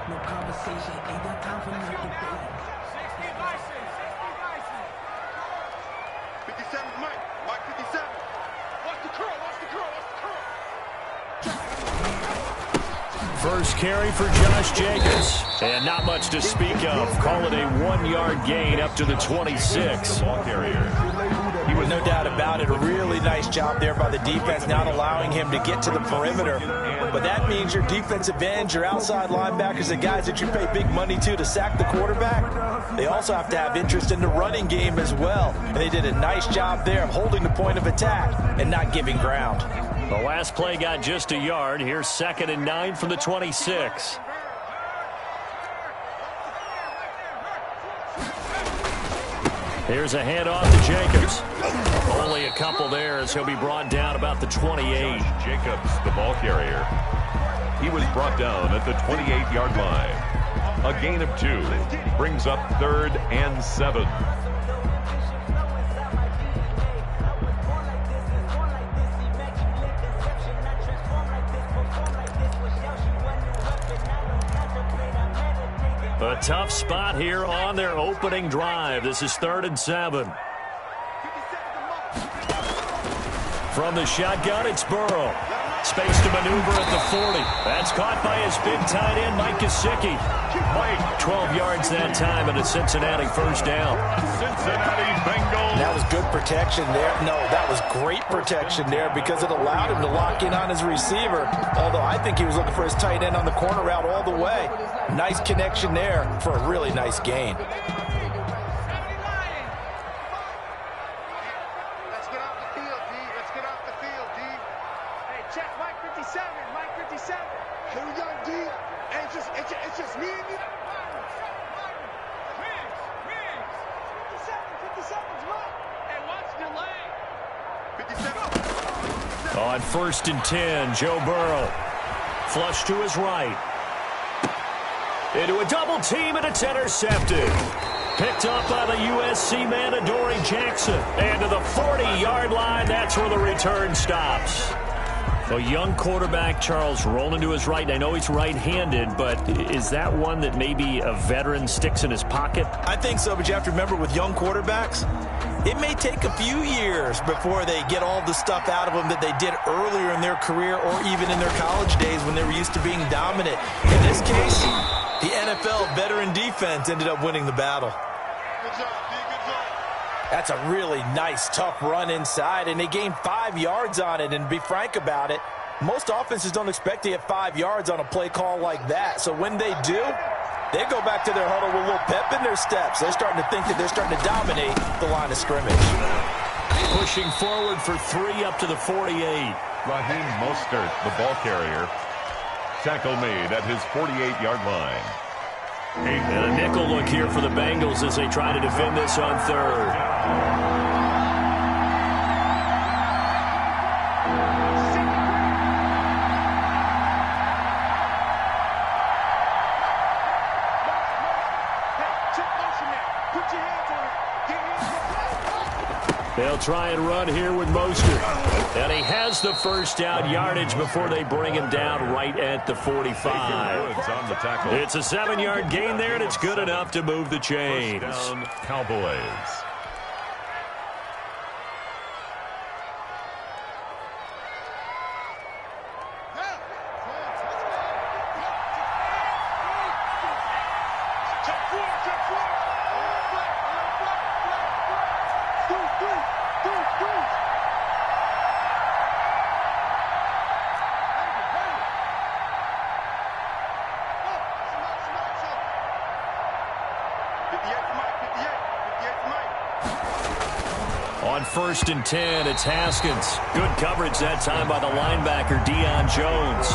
No conversation, ain't got time for no debate. 57's Mike. Mike 57. Watch the curl, watch the curl, watch the curl. First carry for Josh Jacobs. And not much to speak of. Call it a 1-yard gain up to the 26. Ball carrier. He was no doubt about it. A really nice job there by the defense, not allowing him to get to the perimeter. But that means your defensive ends, your outside linebackers, the guys that you pay big money to sack the quarterback, they also have to have interest in the running game as well. And they did a nice job there of holding the point of attack and not giving ground. The last play got just a yard. Here's 2nd and 9 from the 26. Here's a handoff to Jacobs. Only a couple there as he'll be brought down about the 28. Jacobs, the ball carrier. He was brought down at the 28-yard line. A gain of 2 brings up 3rd and 7. A tough spot here on their opening drive. This is 3rd and 7. From the shotgun, it's Burrow. Space to maneuver at the 40. That's caught by his big tight end, Mike Gesicki. Mike, 12 yards that time and a Cincinnati first down. Cincinnati Bengals. That was good protection there. No, that was great protection there because it allowed him to lock in on his receiver. Although I think he was looking for his tight end on the corner route all the way. Nice connection there for a really nice gain. On 1st and 10, Joe Burrow. Flush to his right. Into a double team, and it's intercepted. Picked up by the USC man, Adoree Jackson. And to the 40-yard line, that's where the return stops. A young quarterback, Charles, rolling to his right. I know he's right-handed, but is that one that maybe a veteran sticks in his pocket? I think so, but you have to remember with young quarterbacks, it may take a few years before they get all the stuff out of them that they did earlier in their career or even in their college days when they were used to being dominant. In this case, the NFL veteran defense ended up winning the battle. Good job, D. Good job. That's a really nice, tough run inside, and they gained 5 yards on it. And to be frank about it, most offenses don't expect to get 5 yards on a play call like that. So when they do, they go back to their huddle with a little pep in their steps. They're starting to think that they're starting to dominate the line of scrimmage. Pushing forward for 3 up to the 48. Raheem Mostert, the ball carrier. Tackle made at his 48-yard line. And a nickel look here for the Bengals as they try to defend this on 3rd. They'll try and run here with Mostert. And he has the first down yardage before they bring him down right at the 45. It's a 7-yard gain there, and it's good enough to move the chains. First down, Cowboys. On 1st and 10, it's Haskins. Good coverage that time by the linebacker, Deion Jones.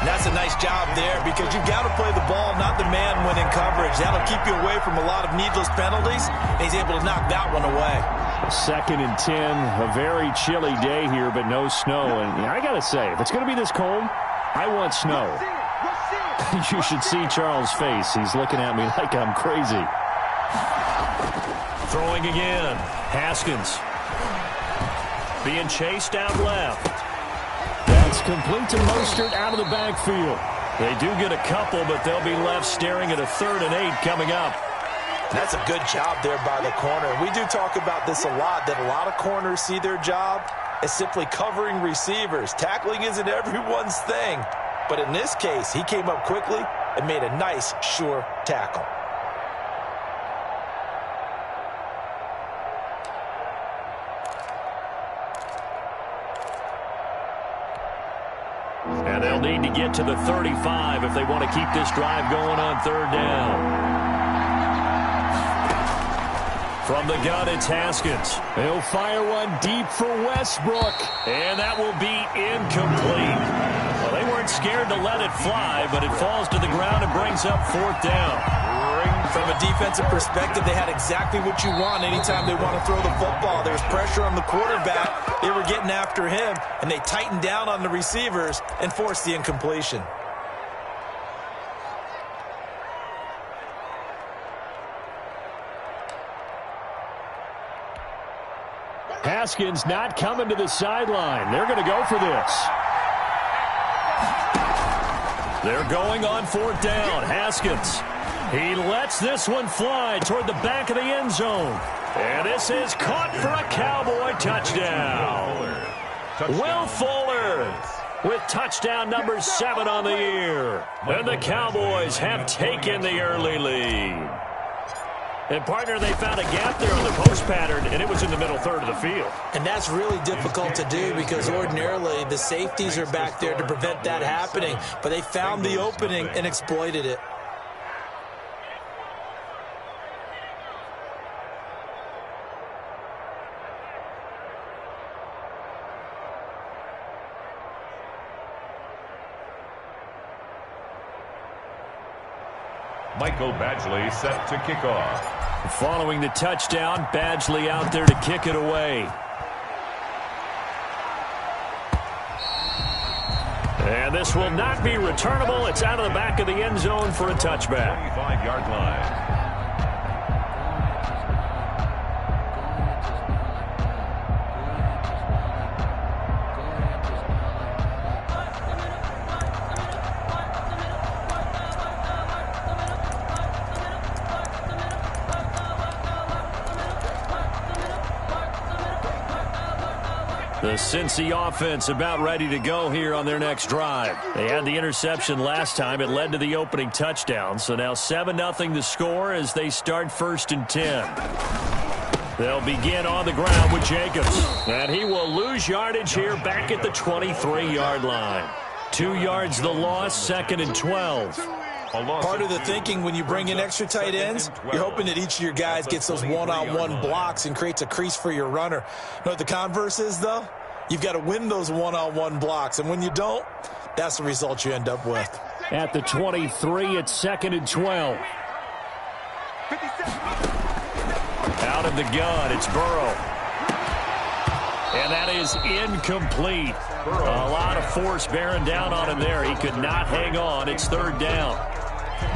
That's a nice job there because you've got to play the ball, not the man when in coverage. That'll keep you away from a lot of needless penalties. He's able to knock that one away. 2nd and 10, a very chilly day here, but no snow. And I got to say, if it's going to be this cold, I want snow. You should see Charles' face. He's looking at me like I'm crazy. Throwing again. Haskins. Being chased out left. That's complete to Mostert out of the backfield. They do get a couple, but they'll be left staring at a 3rd and 8 coming up. That's a good job there by the corner. We do talk about this a lot, that a lot of corners see their job as simply covering receivers. Tackling isn't everyone's thing. But in this case, he came up quickly and made a nice, sure tackle. And they'll need to get to the 35 if they want to keep this drive going on 3rd down. From the gun, it's Haskins. He'll fire one deep for Westbrook. And that will be incomplete. Well, they weren't scared to let it fly, but it falls to the ground and brings up 4th down. From a defensive perspective, they had exactly what you want anytime they want to throw the football. There was pressure on the quarterback. They were getting after him, and they tightened down on the receivers and forced the incompletion. Haskins not coming to the sideline. They're going to go for this. They're going on 4th down. Haskins. He lets this one fly toward the back of the end zone. And this is caught for a Cowboy touchdown. Will Fuller with touchdown number 7 on the year. And the Cowboys have taken the early lead. And, partner, they found a gap there on the post pattern, and it was in the middle 3rd of the field. And that's really difficult to do because ordinarily the safeties are back there to prevent that happening. But they found the opening and exploited it. Michael Badgley set to kick off. Following the touchdown, Badgley out there to kick it away. And this will not be returnable. It's out of the back of the end zone for a touchback. 25-yard line. The Cincy offense about ready to go here on their next drive. They had the interception last time. It led to the opening touchdown. So now 7-0 the score as they start 1st and 10. They'll begin on the ground with Jacobs. And he will lose yardage here back at the 23-yard line. 2 yards the loss, 2nd and 12. Part of the thinking when you bring in extra tight ends, you're hoping that each of your guys gets those one-on-one blocks and creates a crease for your runner. You know what the converse is, though? You've got to win those one-on-one blocks, and when you don't, that's the result you end up with. At the 23, it's 2nd and 12. Out of the gun, it's Burrow. And that is incomplete. A lot of force bearing down on him there. He could not hang on. It's 3rd down.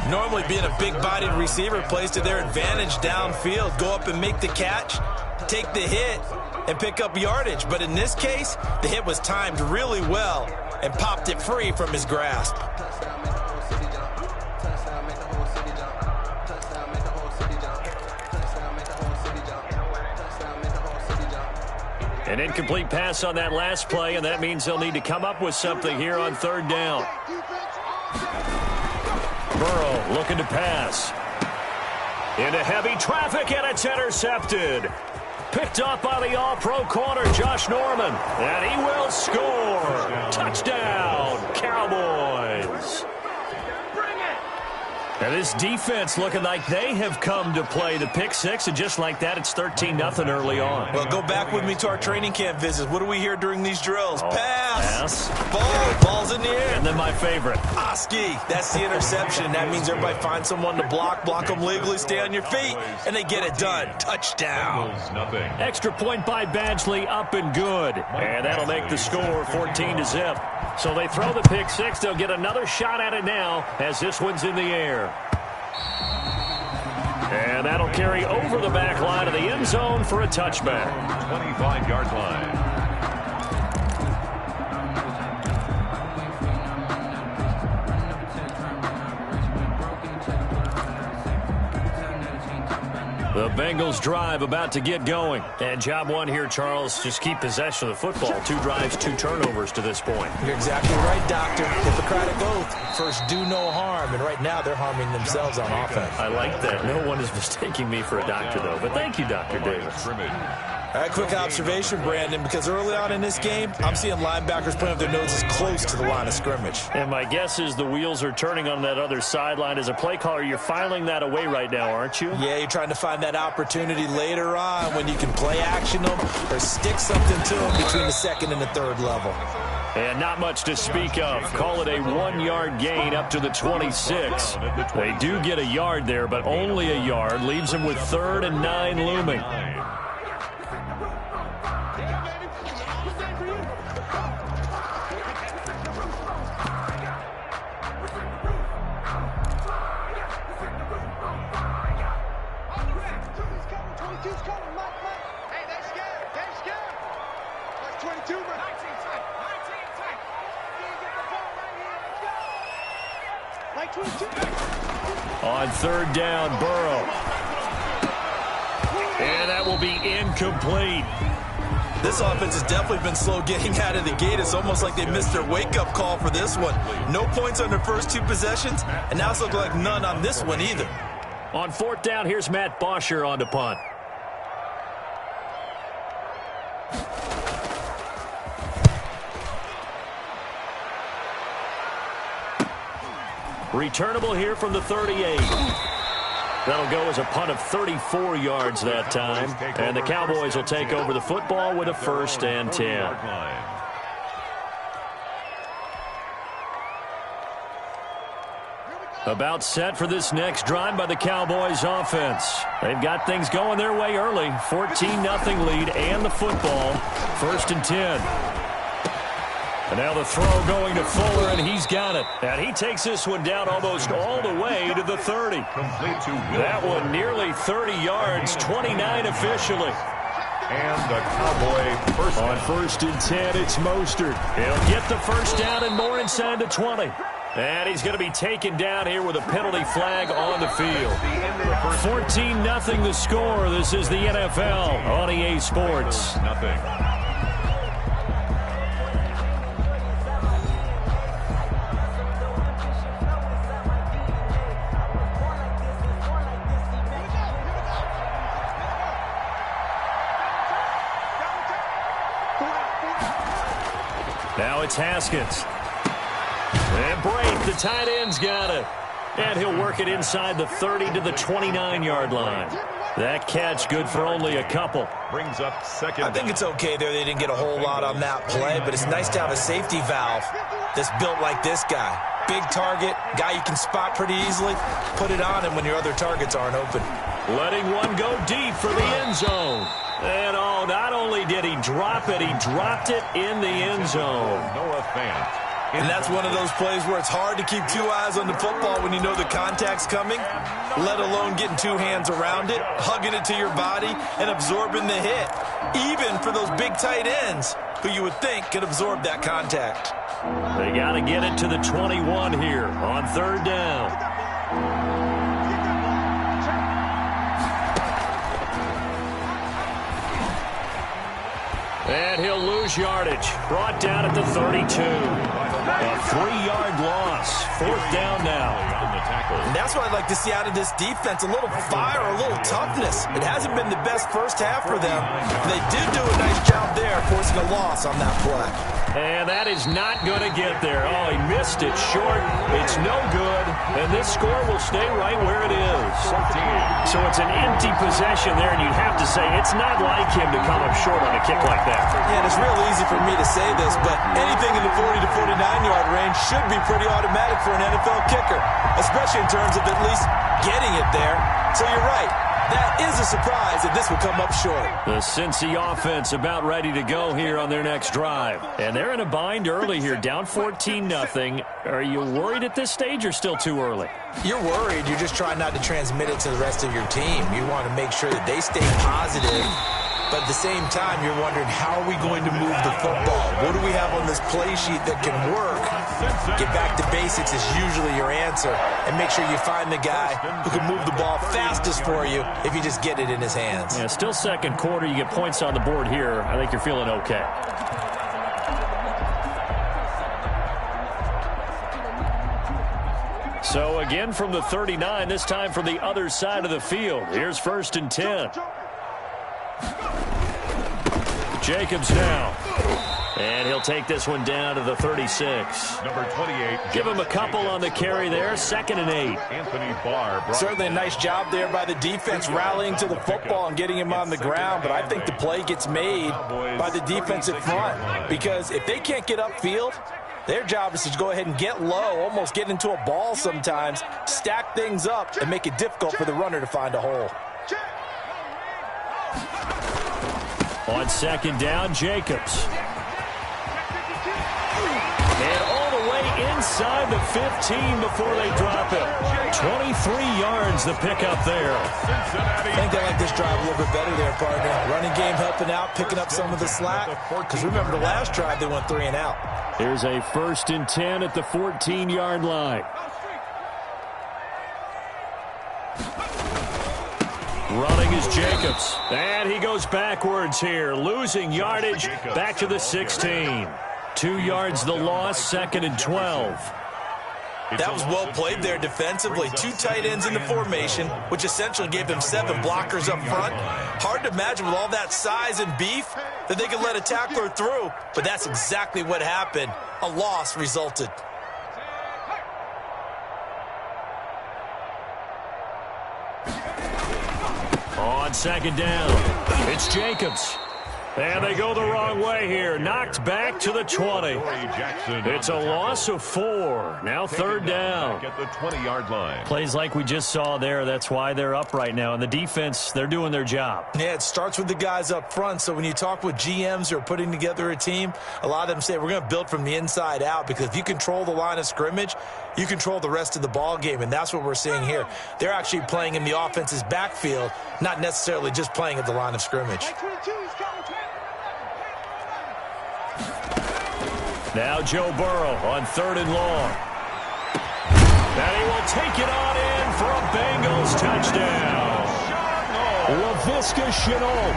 Normally being a big-bodied receiver plays to their advantage downfield. Go up and make the catch, take the hit, and pick up yardage. But in this case, the hit was timed really well and popped it free from his grasp. An incomplete pass on that last play, and that means they'll need to come up with something here on 3rd down. Burrow looking to pass. Into heavy traffic, and it's intercepted. Picked up by the all-pro corner, Josh Norman. And he will score. Touchdown, Cowboys. And this defense looking like they have come to play the pick six, and just like that, it's 13-0 early on. Well, go back with me to our training camp visits. What do we hear during these drills? Pass. Ball's in the air. And then my favorite. Oski. That's the interception. That means everybody finds someone to block them legally, stay on your feet, and they get it done. Touchdown. Extra point by Badgley, up and good. And that'll make the score 14-0. So they throw the pick six. They'll get another shot at it now as this one's in the air. And that'll carry over the back line of the end zone for a touchback. 25-yard line. The Bengals drive about to get going. And job one here, Charles, just keep possession of the football. 2 drives, 2 turnovers to this point. You're exactly right, Doctor. Hippocratic oath. First, do no harm. And right now, they're harming themselves on offense. I like that. No one is mistaking me for a doctor, though. But thank you, Dr. Davis. All right, quick observation, Brandon, because early on in this game, I'm seeing linebackers putting up their noses close to the line of scrimmage. And my guess is the wheels are turning on that other sideline. As a play caller, you're filing that away right now, aren't you? Yeah, you're trying to find that opportunity later on when you can play action them or stick something to them between the second and the third level. And not much to speak of. Call it a 1-yard gain up to the 26. They do get a yard there, but only a yard. Leaves them with 3rd and 9 looming. On 3rd down, Burrow. And that will be incomplete. This offense has definitely been slow getting out of the gate. It's almost like they missed their wake-up call for this one. No points on their first 2 possessions, and now it's looking like none on this one either. On 4th down, here's Matt Bosher on to punt. Returnable here from the 38. That'll go as a punt of 34 yards that time. And the Cowboys will take over the football with a 1st and 10. About set for this next drive by the Cowboys offense. They've got things going their way early. 14-0 lead and the football. 1st and 10. And now the throw going to Fuller, and he's got it. And he takes this one down almost all the way to the 30. That one nearly 30 yards, 29 officially. And the Cowboy first. On 1st and 10, it's Mostert. He'll get the 1st down and more inside the 20. And he's going to be taken down here with a penalty flag on the field. 14-0 the score. This is the NFL on EA Sports. Nothing. Now it's Haskins. And Braith, the tight end's got it. And he'll work it inside the 30 to the 29-yard line. That catch good for only a couple. Brings up 2nd. I think it's okay there. They didn't get a whole lot on that play, but it's nice to have a safety valve that's built like this guy. Big target, guy you can spot pretty easily. Put it on him when your other targets aren't open. Letting one go deep for the end zone. And oh, not only did he drop it, he dropped it in the end zone. Noah Fant. And that's one of those plays where it's hard to keep 2 eyes on the football when you know the contact's coming, let alone getting 2 hands around it, hugging it to your body, and absorbing the hit. Even for those big tight ends who you would think could absorb that contact. They got to get it to the 21 here on 3rd down. And he'll lose yardage. Brought down at the 32. A 3-yard loss. 4th down now. And that's what I'd like to see out of this defense. A little fire, a little toughness. It hasn't been the best first half for them. They did do a nice job there, forcing a loss on that play. And that is not going to get there. Oh, he missed it short. It's no good. And this score will stay right where it is. So it's an empty possession there, and you'd have to say it's not like him to come up short on a kick like that. Yeah, and it's real easy for me to say this, but anything in the 40 to 49-yard range should be pretty automatic for an NFL kicker, especially in terms of at least getting it there. So you're right. That is a surprise that this will come up short. The Cincy offense about ready to go here on their next drive. And they're in a bind early here, down 14-0. Are you worried at this stage or still too early? You're worried. You're just trying not to transmit it to the rest of your team. You want to make sure that they stay positive. But at the same time, you're wondering, how are we going to move the football? What do we have on this play sheet that can work Get back to basics is usually your answer, and make sure you find the guy who can move the ball fastest for you if you just get it in his hands. Yeah, still second quarter. You get points on the board here. I think you're feeling okay. So again from the 39, this time from the other side of the field. Here's 1st and 10. Jacobs now. And he'll take this one down to the 36. Number 28. Give him a couple on the carry there. 2nd and 8. Anthony Barr. Certainly a nice job there by the defense rallying to the football and getting him on the ground. But I think the play gets made by the defensive front. Because if they can't get upfield, their job is to go ahead and get low, almost get into a ball sometimes, stack things up, and make it difficult for the runner to find a hole. On 2nd down, Jacobs. And all the way inside the 15 before they drop him. 23 yards the pickup there. I think they like this drive a little bit better there, partner. Running game helping out, picking up some of the slack. Because remember the last drive, they went 3 and out. Here's a 1st and 10 at the 14-yard line. Running is Jacobs. And he goes backwards here, losing yardage back to the 16. 2 yards the loss, 2nd and 12. That was well played there defensively. 2 tight ends in the formation, which essentially gave them 7 blockers up front. Hard to imagine with all that size and beef that they could let a tackler through, but that's exactly what happened. A loss resulted. On 2nd down, it's Jacobs. And they go the wrong way here. Knocked back to the 20. It's a loss of 4. Now 3rd down. At the 20-yard line. Plays like we just saw there. That's why they're up right now. And the defense, they're doing their job. Yeah, it starts with the guys up front. So when you talk with GMs who are putting together a team, a lot of them say we're going to build from the inside out, because if you control the line of scrimmage, you control the rest of the ball game, and that's what we're seeing here. They're actually playing in the offense's backfield, not necessarily just playing at the line of scrimmage. Now Joe Burrow on 3rd and long. And he will take it on in for a Bengals touchdown. Laviska Shenault,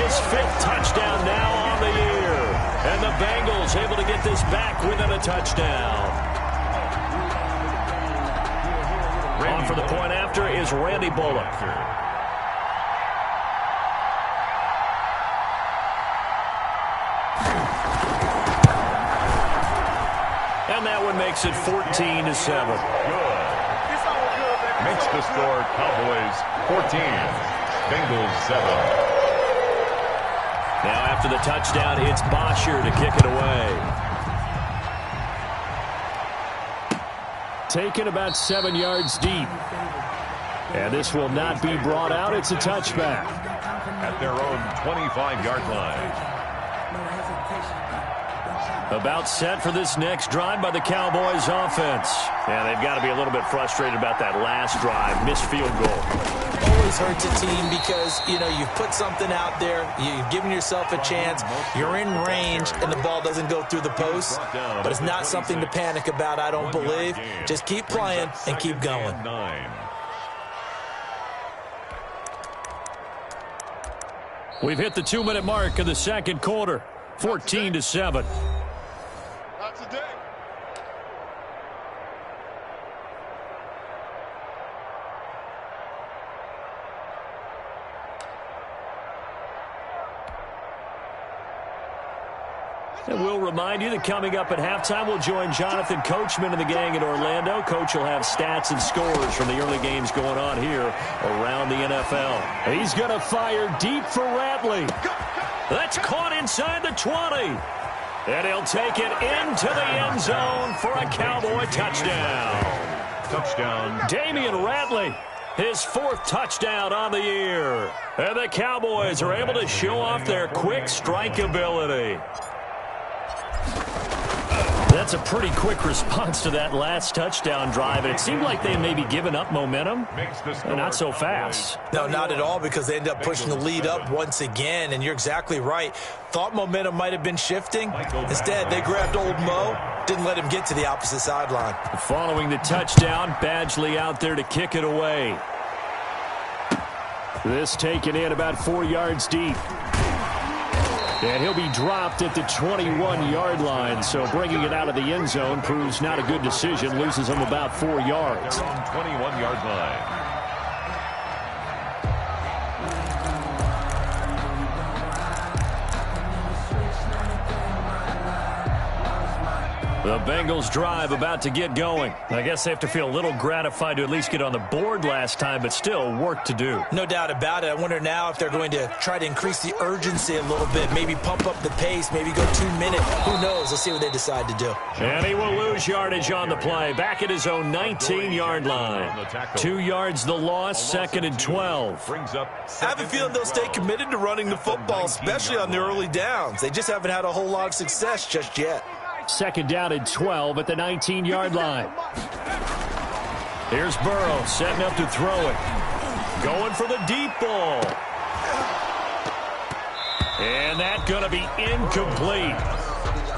his 5th touchdown now on the year. And the Bengals able to get this back within a touchdown. On for the point after is Randy Bullock. And that one makes it 14-7. Good. Makes the score Cowboys 14, Bengals 7. Now after the touchdown, it's Bosher to kick it away. Taken about 7 yards deep. And this will not be brought out. It's a touchback. At their own 25-yard line. About set for this next drive by the Cowboys offense. Yeah, they've got to be a little bit frustrated about that last drive. Missed field goal. Always hurts a team because, you know, you've put something out there, you've given yourself a chance, you're in range, and the ball doesn't go through the post. But it's not something to panic about, I don't believe. Just keep playing and keep going. We've hit the 2-minute mark of the second quarter. 14-7. Not today. And we'll remind you that coming up at halftime, we'll join Jonathan Coachman and the gang in Orlando. Coach will have stats and scores from the early games going on here around the NFL. He's going to fire deep for Ratley. That's caught inside the 20. And he'll take it into the end zone for a Cowboy touchdown. Touchdown. Damian Ratley, his 4th touchdown on the year. And the Cowboys are able to show off their quick strike ability. That's a pretty quick response to that last touchdown drive, and it seemed like they may be giving up momentum. Not so fast. No, not at all, because they end up pushing the lead up once again, and you're exactly right. Thought momentum might have been shifting. Instead, they grabbed old Mo, didn't let him get to the opposite sideline. Following the touchdown, Badgley out there to kick it away. This taken in about 4 yards deep. And he'll be dropped at the 21-yard line, so bringing it out of the end zone proves not a good decision, loses him about 4 yards. 21-yard line. The Bengals drive about to get going. I guess they have to feel a little gratified to at least get on the board last time, but still work to do. No doubt about it. I wonder now if they're going to try to increase the urgency a little bit, maybe pump up the pace, maybe go 2 minutes. Who knows? Let's see what they decide to do. And he will lose yardage on the play. Back at his own 19-yard line. 2 yards the loss, 2nd and 12. I have a feeling they'll stay committed to running the football, especially on the early downs. They just haven't had a whole lot of success just yet. 2nd down and 12 at the 19-yard line. Here's Burrow setting up to throw it. Going for the deep ball. And that's going to be incomplete.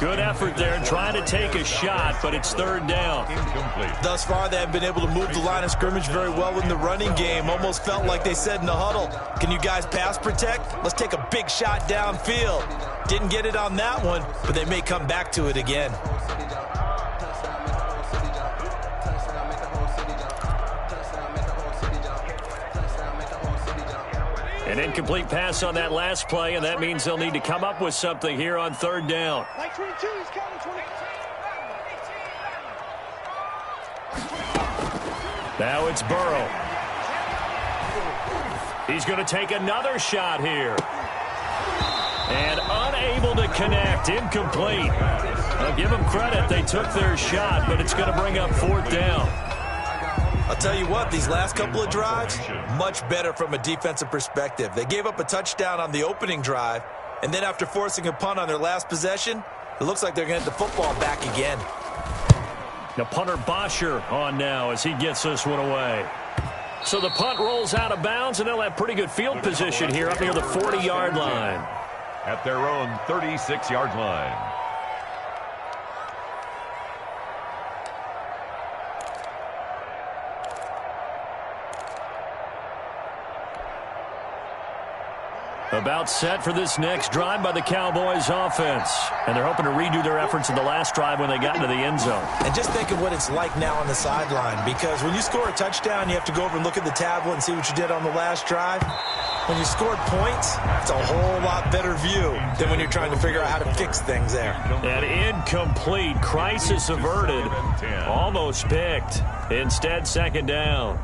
Good effort there trying to take a shot, but it's 3rd down. Incomplete. Thus far, they have been able to move the line of scrimmage very well in the running game. Almost felt like they said in the huddle, can you guys pass protect? Let's take a big shot downfield. Didn't get it on that one, but they may come back to it again. An incomplete pass on that last play, and that means they'll need to come up with something here on 3rd down. Now it's Burrow. He's going to take another shot here. And unable to connect, incomplete. I'll give them credit, they took their shot, but it's going to bring up 4th down. I'll tell you what, these last couple of drives, much better from a defensive perspective. They gave up a touchdown on the opening drive, and then after forcing a punt on their last possession, it looks like they're going to get the football back again. Now punter Bosher on now as he gets this one away. So the punt rolls out of bounds, and they'll have pretty good field position here up near the 40-yard line. At their own 36-yard line. About set for this next drive by the Cowboys offense. And they're hoping to redo their efforts in the last drive when they got into the end zone. And just think of what it's like now on the sideline, because when you score a touchdown, you have to go over and look at the tablet and see what you did on the last drive. When you scored points, it's a whole lot better view than when you're trying to figure out how to fix things there. An incomplete, crisis averted, almost picked. Instead, 2nd down.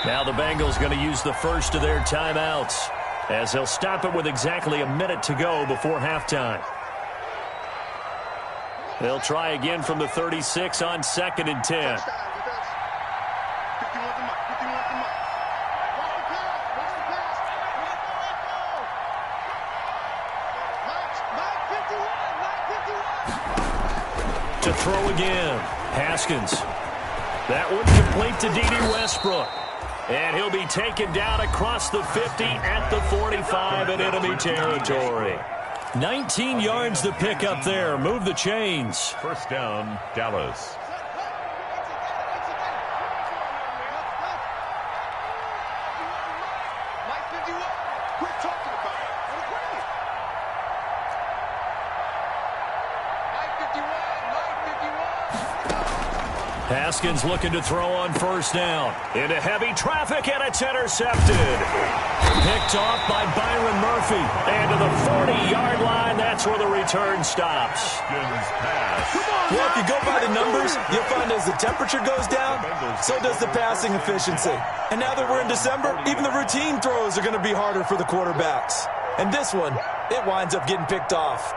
Now the Bengals going to use the first of their timeouts as they'll stop it with exactly a minute to go before halftime. They'll try again from the 36 on 2nd and 10. To throw again, Haskins. That one complete to D.D. Westbrook. And he'll be taken down across the 50 at the 45 in enemy territory. 19 yards to pick up there. Move the chains. 1st down, Dallas. Haskins looking to throw on 1st down. Into heavy traffic, and it's intercepted. Picked off by Byron Murphy. And to the 40-yard line, that's where the return stops. Well, if you go by the numbers, you'll find as the temperature goes down, so does the passing efficiency. And now that we're in December, even the routine throws are going to be harder for the quarterbacks. And this one, it winds up getting picked off.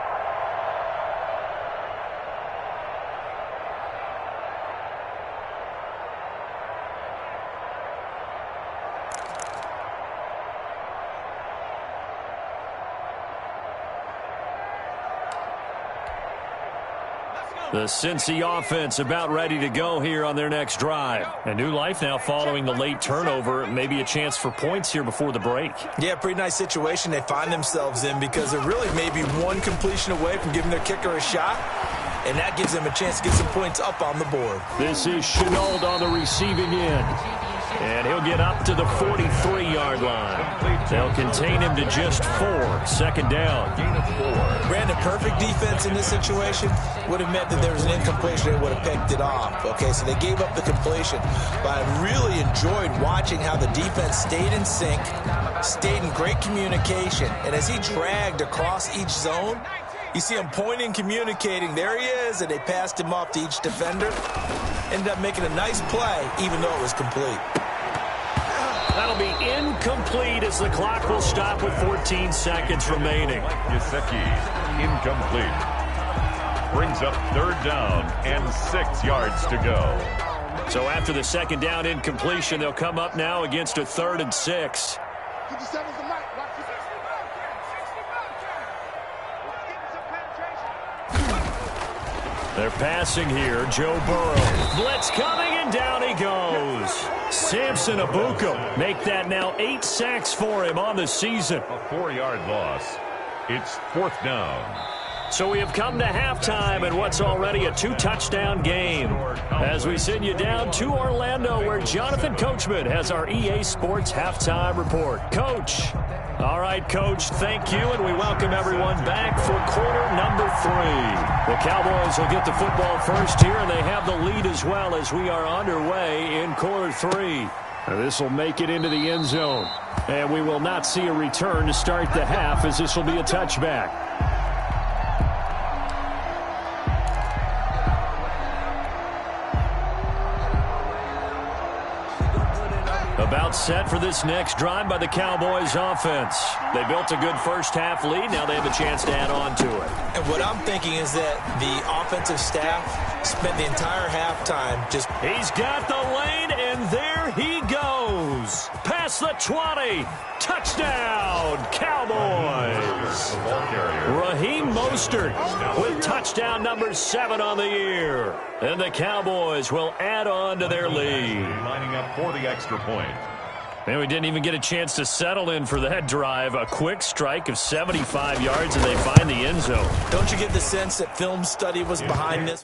The Cincy offense about ready to go here on their next drive. A new life now following the late turnover. Maybe a chance for points here before the break. Yeah, pretty nice situation they find themselves in because they're really maybe one completion away from giving their kicker a shot, and that gives them a chance to get some points up on the board. This is Shenault on the receiving end. And he'll get up to the 43-yard line. They'll contain him to just 4. Second down. Brandon, perfect defense in this situation would have meant that there was an incompletion. They would have picked it off. Okay, so they gave up the completion. But I really enjoyed watching how the defense stayed in sync, stayed in great communication. And as he dragged across each zone, you see him pointing, communicating. There he is, and they passed him off to each defender. Ended up making a nice play, even though it was complete. That'll be incomplete as the clock will stop with 14 seconds remaining. Gesicki, incomplete. Brings up third down and 6 yards to go. So after the second down incompletion, they'll come up now against a 3rd and 6. 57's the mic. Watch this. They're passing here. Joe Burrow. Blitz coming, and down he goes. Samson Abuka make that now 8 sacks for him on the season. A 4-yard loss. It's 4th down. So we have come to halftime in what's already a 2-touchdown game. As we send you down to Orlando, where Jonathan Coachman has our EA Sports halftime report. Coach. All right, Coach, thank you, and we welcome everyone back for quarter number 3. The Cowboys will get the football first here, and they have the lead as well as we are underway in quarter 3. This will make it into the end zone, and we will not see a return to start the half, as this will be a touchback. About set for this next drive by the Cowboys offense. They built a good first-half lead. Now they have a chance to add on to it. And what I'm thinking is that the offensive staff spent the entire halftime just... He's got the lane, and there he goes. Past the 20. Touchdown, Cowboys. Raheem Mostert with touchdown number 7 on the year. And the Cowboys will add on to their lead. Lining up for the extra point. And we didn't even get a chance to settle in for that drive. A quick strike of 75 yards, and they find the end zone. Don't you get the sense that film study was behind this?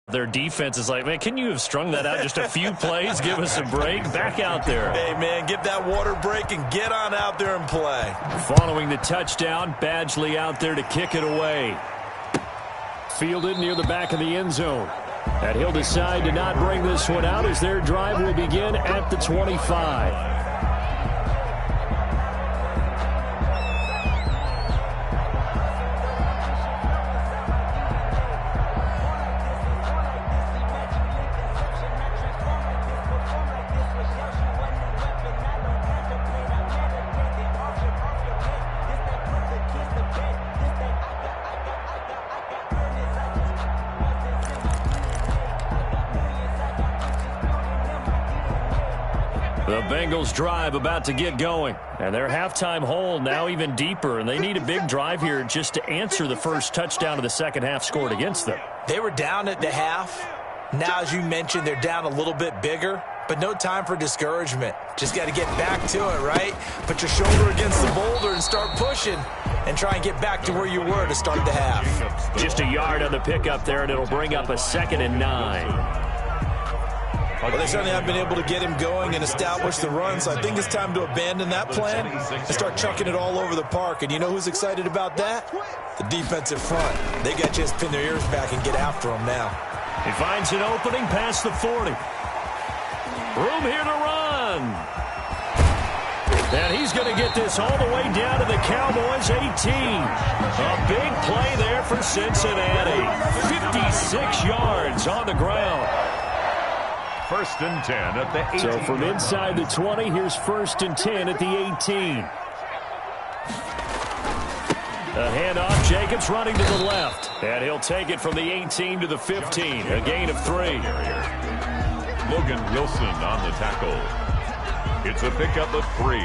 Their defense is like, man, can you have strung that out just a few plays? Give us a break. Back out there. Hey, man, get that water break and get on out there and play. Following the touchdown, Badgley out there to kick it away. Fielded near the back of the end zone. And he'll decide to not bring this one out as their drive will begin at the 25. The Bengals drive about to get going. And their halftime hole now even deeper. And they need a big drive here just to answer the first touchdown of the second half scored against them. They were down at the half. Now, as you mentioned, they're down a little bit bigger. But no time for discouragement. Just got to get back to it, right? Put your shoulder against the boulder and start pushing. And try and get back to where you were to start the half. Just a yard on the pickup there, and it'll bring up a 2nd and 9. Well, they certainly have been able to get him going and establish the run, so I think it's time to abandon that plan and start chucking it all over the park. And you know who's excited about that? The defensive front. They got to just pin their ears back and get after him now. He finds an opening past the 40. Room here to run. And he's going to get this all the way down to the Cowboys' 18. A big play there for Cincinnati. 56 yards on the ground. 1st and 10 at the 18. So from inside the 20, here's 1st and 10 at the 18. A handoff, Jacobs running to the left. And he'll take it from the 18 to the 15, a gain of 3. Logan Wilson on the tackle. It's a pickup of 3.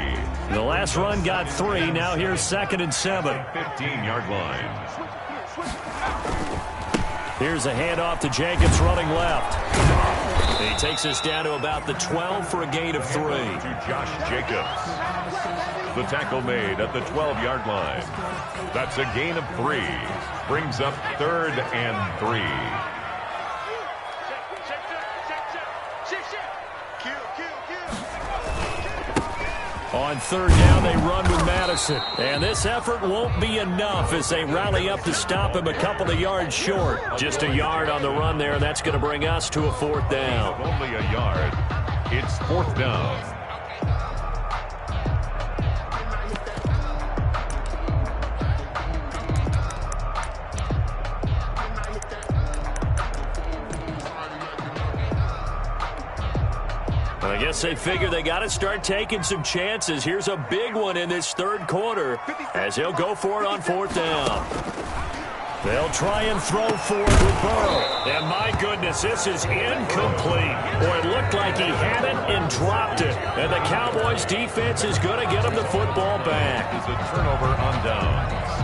The last run got 3. Now here's 2nd and 7. 15-yard line. Here's a handoff to Jacobs running left. He takes us down to about the 12 for a gain of 3. To Josh Jacobs. The tackle made at the 12-yard line. That's a gain of 3. Brings up 3rd and 3. On 3rd down, they run with Madison. And this effort won't be enough as they rally up to stop him a couple of yards short. Just a yard on the run there. That's going to bring us to a 4th down. Only a yard. It's 4th down. I guess they figure they got to start taking some chances. Here's a big one in this 3rd quarter as he'll go for it on 4th down. They'll try and throw for it with Burrow. And my goodness, this is incomplete. Boy, it looked like he had it and dropped it. And the Cowboys defense is going to get him the football back. It's a turnover on downs.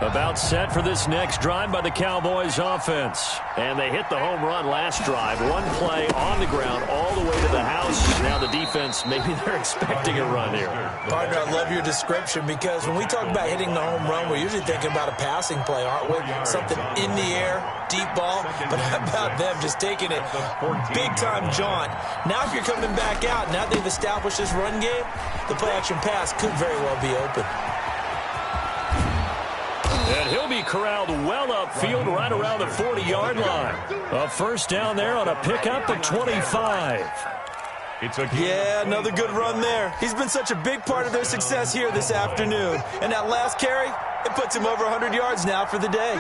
About set for this next drive by the Cowboys offense. And they hit the home run last drive. One play on the ground all the way to the house. Now the defense, maybe they're expecting a run here. Partner, I love your description because when we talk about hitting the home run, we're usually thinking about a passing play, aren't we? Something in the air, deep ball. But how about them just taking it big-time jaunt? Now if you're coming back out, now they've established this run game, the play-action pass could very well be open. And he'll be corralled well upfield right around the 40-yard line. A 1st down there on a pickup at 25. Yeah, another good run there. He's been such a big part of their success here this afternoon. And that last carry, it puts him over 100 yards now for the day.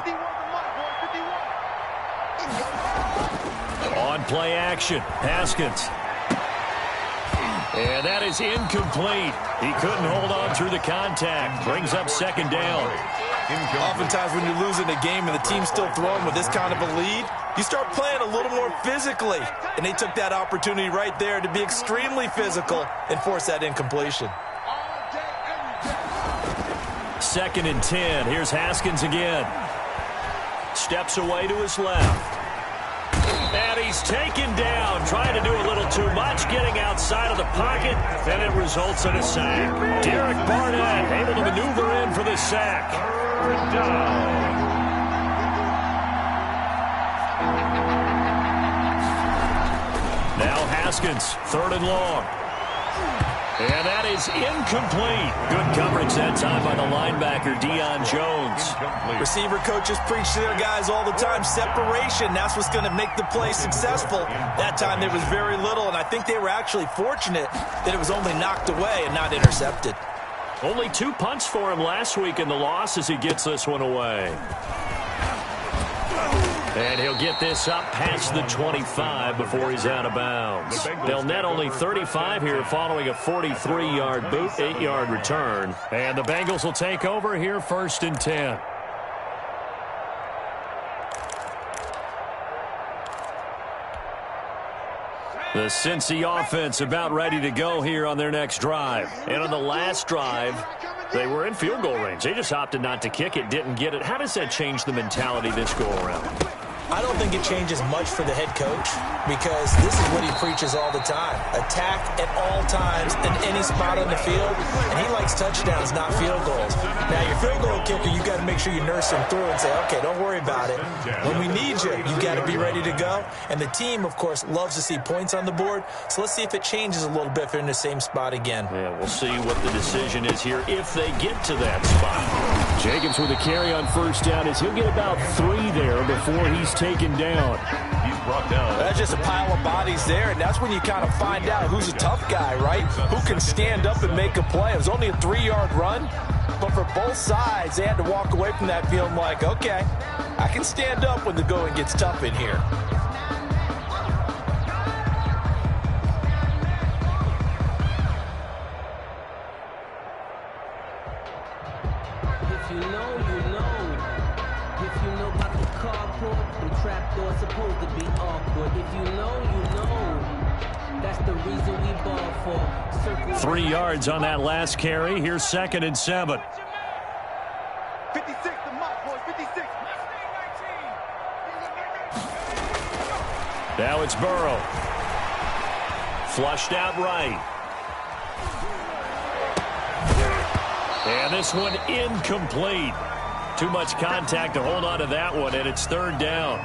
On play action, Haskins. And that is incomplete. He couldn't hold on through the contact. Brings up 2nd down. Oftentimes when you're losing a game and the team's still throwing with this kind of a lead, you start playing a little more physically. And they took that opportunity right there to be extremely physical and force that incompletion. 2nd and 10. Here's Haskins again. Steps away to his left. And he's taken down, trying to do a little too much, getting outside of the pocket, and it results in a sack. Derek Barnett able to maneuver in for the sack. 3rd down. Now Haskins, 3rd and long. And that is incomplete. Good coverage that time by the linebacker, Deion Jones. Receiver coaches preach to their guys all the time. Separation, that's what's going to make the play successful. That time there was very little, and I think they were actually fortunate that it was only knocked away and not intercepted. Only 2 punts for him last week in the loss as he gets this one away. And he'll get this up past the 25 before he's out of bounds. They'll net only 35 here following a 43-yard boot, 8-yard return. And the Bengals will take over here 1st and 10. The Cincy offense about ready to go here on their next drive. And on the last drive, they were in field goal range. They just opted not to kick it, didn't get it. How does that change the mentality this go around? I don't think it changes much for the head coach because this is what he preaches all the time. Attack at all times in any spot on the field, and he likes touchdowns, not field goals. Now, your field goal kicker, you got to make sure you nurse him through and say, okay, don't worry about it. When we need you, you got to be ready to go. And the team, of course, loves to see points on the board, so let's see if it changes a little bit if they're in the same spot again. Yeah, we'll see what the decision is here if they get to that spot. Jacobs with a carry on 1st down as he'll get about 3 there before he's taken down. He's brought down. That's just a pile of bodies there, and that's when you kind of find out who's a tough guy, right? Who can stand up and make a play. It was only a 3-yard run, but for both sides, they had to walk away from that feeling like, okay, I can stand up when the going gets tough in here. court, them trapdoors supposed to be awkward. If you know, you know. That's the reason we ball for. Circle 3 yards on that last carry. Here's 2nd and 7. 56, the mark, boys, 56. Now it's Burrow. Flushed out right. And this one incomplete. Too much contact to hold on to that one, and it's 3rd down.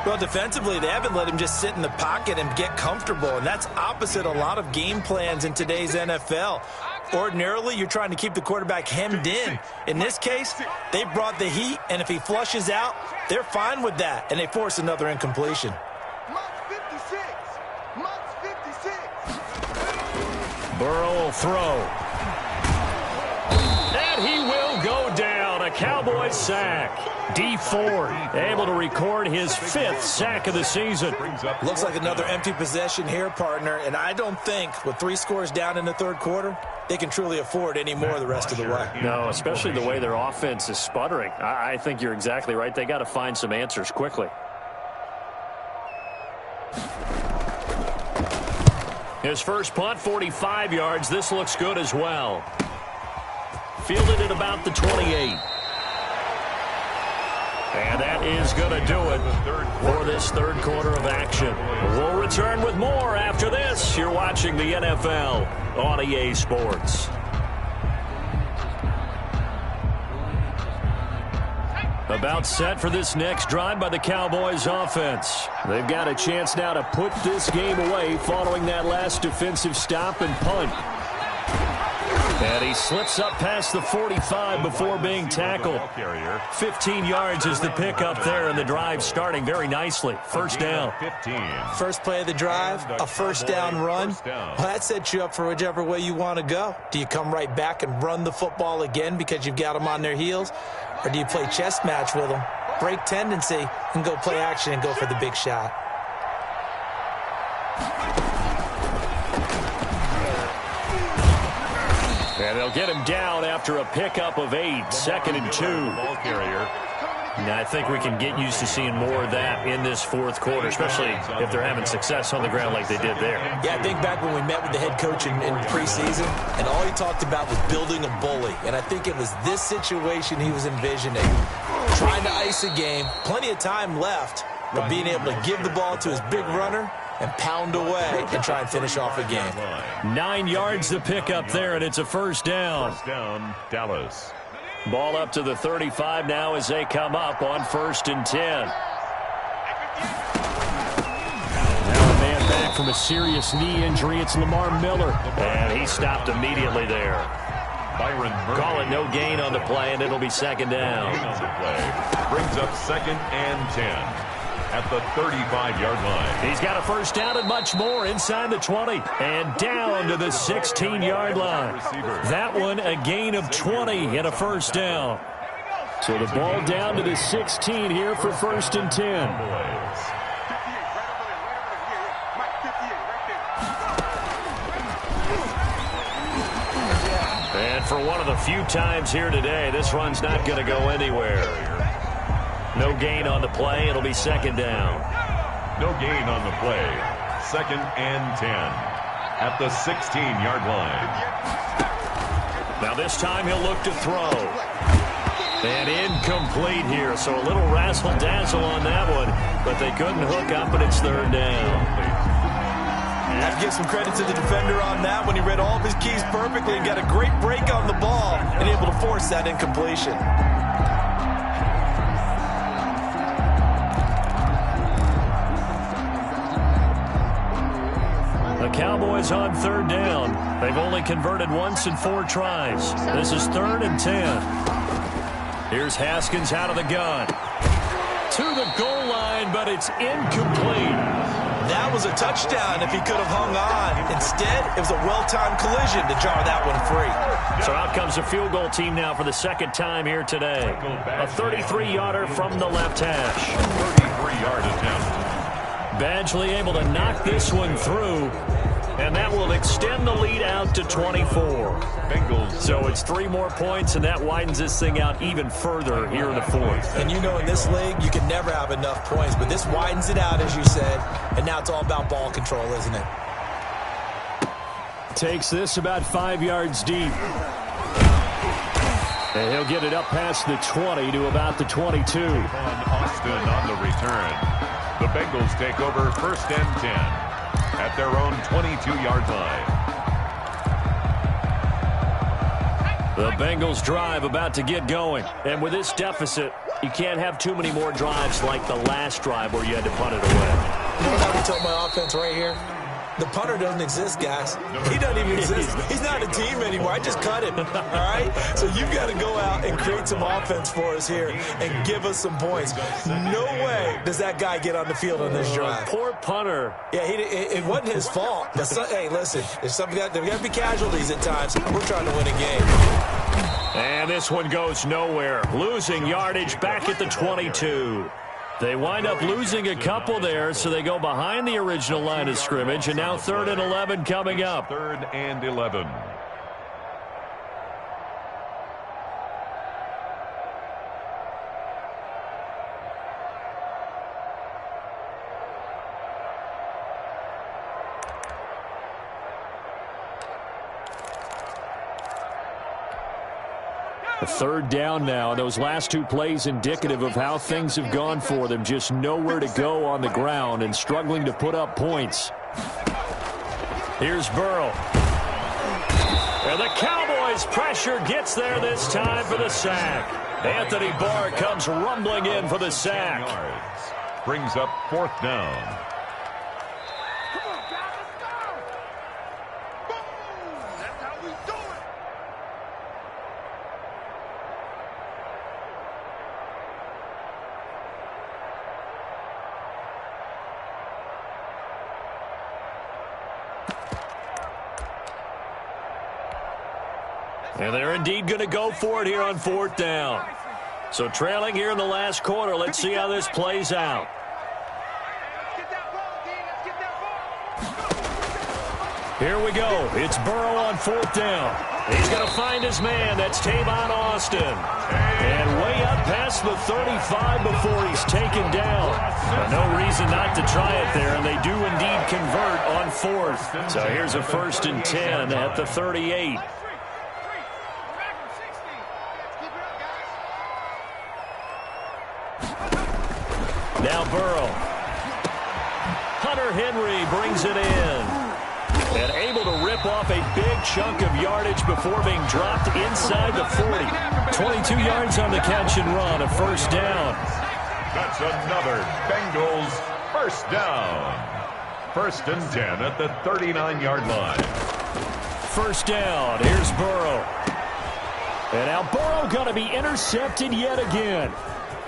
Well, defensively, they haven't let him just sit in the pocket and get comfortable, and that's opposite a lot of game plans in today's NFL. Ordinarily, you're trying to keep the quarterback hemmed in. In this case, they brought the heat, and if he flushes out, they're fine with that, and they force another incompletion. Burrow will throw. And he will go down. A Cowboys sack. Dee Ford able to record his 5th sack of the season. Looks like another empty possession here, partner, and I don't think with 3 scores down in the 3rd quarter, they can truly afford any more the rest of the way. No, especially the way their offense is sputtering. I think you're exactly right. They got to find some answers quickly. His first punt, 45 yards. This looks good as well. Fielded at about the 28. And that is going to do it for this 3rd quarter of action. We'll return with more after this. You're watching the NFL on EA Sports. About set for this next drive by the Cowboys offense. They've got a chance now to put this game away following that last defensive stop and punt. And he slips up past the 45 before being tackled. 15 yards is the pickup there, and the drive starting very nicely. 1st down. First play of the drive, a 1st down run. Well, that sets you up for whichever way you want to go. Do you come right back and run the football again because you've got them on their heels? Or do you play chess match with them, break tendency, and go play action and go for the big shot? And they'll get him down after a pickup of 8, 2nd and 2. Now, I think we can get used to seeing more of that in this 4th quarter, especially if they're having success on the ground like they did there. Yeah, I think back when we met with the head coach in preseason, and all he talked about was building a bully. And I think it was this situation he was envisioning. Trying to ice a game, plenty of time left, but being able to give the ball to his big runner and pound away and try and finish off a game. 9 yards to pick up there, and it's a 1st down. 1st down, Dallas. Ball up to the 35 now as they come up on 1st and 10. Now a man back from a serious knee injury. It's Lamar Miller, and he stopped immediately there. Byron Murphy. Call it no gain on the play, and it'll be 2nd down. On the play. Brings up 2nd and 10. At the 35-yard line. He's got a 1st down and much more inside the 20 and down to the 16-yard line. That one a gain of 20 and a 1st down. So the ball down to the 16 here for 1st and 10. And for one of the few times here today, this run's not going to go anywhere. No gain on the play. It'll be 2nd down. No gain on the play. 2nd and 10 at the 16-yard line. Now this time he'll look to throw. And incomplete here. So a little razzle-dazzle on that one, but they couldn't hook up, and it's 3rd down. I have to give some credit to the defender on that when he read all of his keys perfectly and got a great break on the ball and able to force that incompletion. The Cowboys on 3rd down. They've only converted once in 4 tries. This is 3rd and 10. Here's Haskins out of the gun. To the goal line, but it's incomplete. That was a touchdown if he could have hung on. Instead, it was a well-timed collision to jar that one free. So out comes the field goal team now for the 2nd time here today. A 33-yarder from the left hash. 33-yard attempt. Badgley able to knock this one through. And that will extend the lead out to 24. Bengals. So it's 3 more points, and that widens this thing out even further here in the fourth. And you know in this league, you can never have enough points, but this widens it out, as you said, and now it's all about ball control, isn't it? Takes this about 5 yards deep. And he'll get it up past the 20 to about the 22. Austin on the return. The Bengals take over 1st and 10 at their own 22-yard line. The Bengals drive about to get going. And with this deficit, you can't have too many more drives like the last drive where you had to punt it away. You know what I told my offense right here? The punter doesn't exist, guys. He doesn't even exist. He's not a team anymore. I just cut him, all right? So you've got to go out and create some offense for us here and give us some points. No way does that guy get on the field on this drive. Poor punter. Yeah, it wasn't his fault. But hey, listen, there's got to be casualties at times. We're trying to win a game. And this one goes nowhere. Losing yardage back at the 22. They wind up losing a couple there, so they go behind the original line of scrimmage, and now 3rd and 11 coming up. 3rd and 11. A 3rd down now. Those last 2 plays indicative of how things have gone for them. Just nowhere to go on the ground and struggling to put up points. Here's Burrow. And the Cowboys' pressure gets there this time for the sack. Anthony Barr comes rumbling in for the sack. Brings up 4th down. That's how we do it. And they're indeed going to go for it here on 4th down. So trailing here in the last quarter. Let's see how this plays out. Get that ball, D. Let's get that ball. Here we go. It's Burrow on 4th down. He's going to find his man. That's Tavon Austin. And way up past the 35 before he's taken down. No reason not to try it there, and they do indeed convert on 4th. So here's a 1st and 10 at the 38. Now Burrow. Hunter Henry brings it in. And able to rip off a big chunk of yardage before being dropped inside the 40. 22 yards on the catch and run, a 1st down. That's another Bengals 1st down. 1st and 10 at the 39-yard line. 1st down. Here's Burrow. And now Burrow going to be intercepted yet again.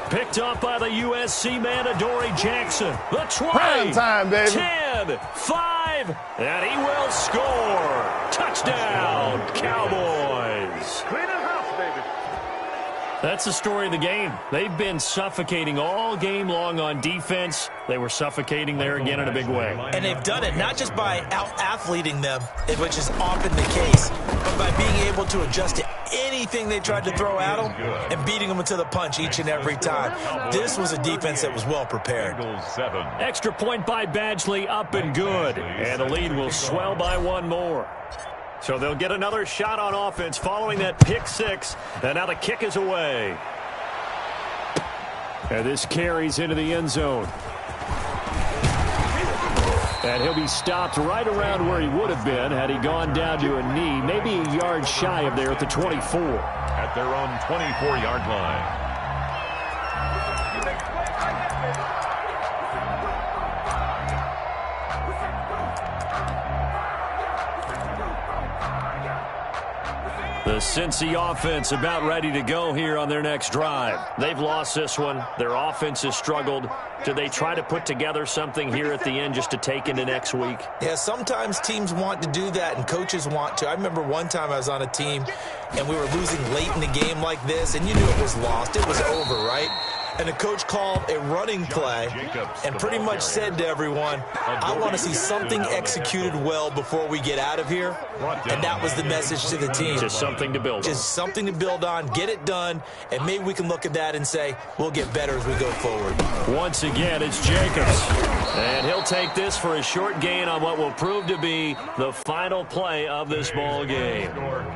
Picked up by the USC man, Adoree Jackson. The 20. Prime time, baby. 10, 5, and he will score. Touchdown, Cowboys. Clean the house, baby. That's the story of the game. They've been suffocating all game long on defense. They were suffocating there again in a big way. And they've done it not just by out-athleting them, which is often the case, but by being able to adjust to anything they tried to throw at them and beating them to the punch each and every time. This was a defense that was well prepared. Extra point by Badgley, up and good. And the lead will swell by 1 more. So they'll get another shot on offense following that pick 6. And now the kick is away. And this carries into the end zone. And he'll be stopped right around where he would have been had he gone down to a knee, maybe a yard shy of there at the 24. At their own 24-yard line. The Cincy offense about ready to go here on their next drive. They've lost this one. Their offense has struggled. Do they try to put together something here at the end just to take into next week? Yeah, sometimes teams want to do that and coaches want to. I remember one time I was on a team and we were losing late in the game like this, and you knew it was lost. It was over, right? and the coach called a running play and pretty much said to everyone, I want to see something executed well before we get out of here. And that was the message to the team. Just something to build on. Just something to build on, get it done, and maybe we can look at that and say, we'll get better as we go forward. Once again, it's Jacobs. And he'll take this for a short gain on what will prove to be the final play of this ball game.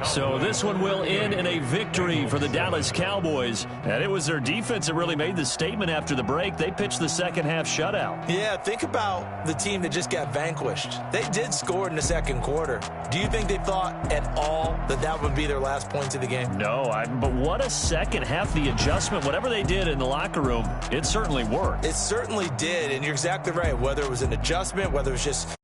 So this one will end in a victory for the Dallas Cowboys. And it was their defense that really made the statement after the break. They pitched the second half shutout. Yeah, think about the team that just got vanquished. They did score in the second quarter. Do you think they thought at all that that would be their last points of the game? No, but what a second half. The adjustment, whatever they did in the locker room, it certainly worked. It certainly did, and you're exactly right. Whether it was an adjustment, whether it was just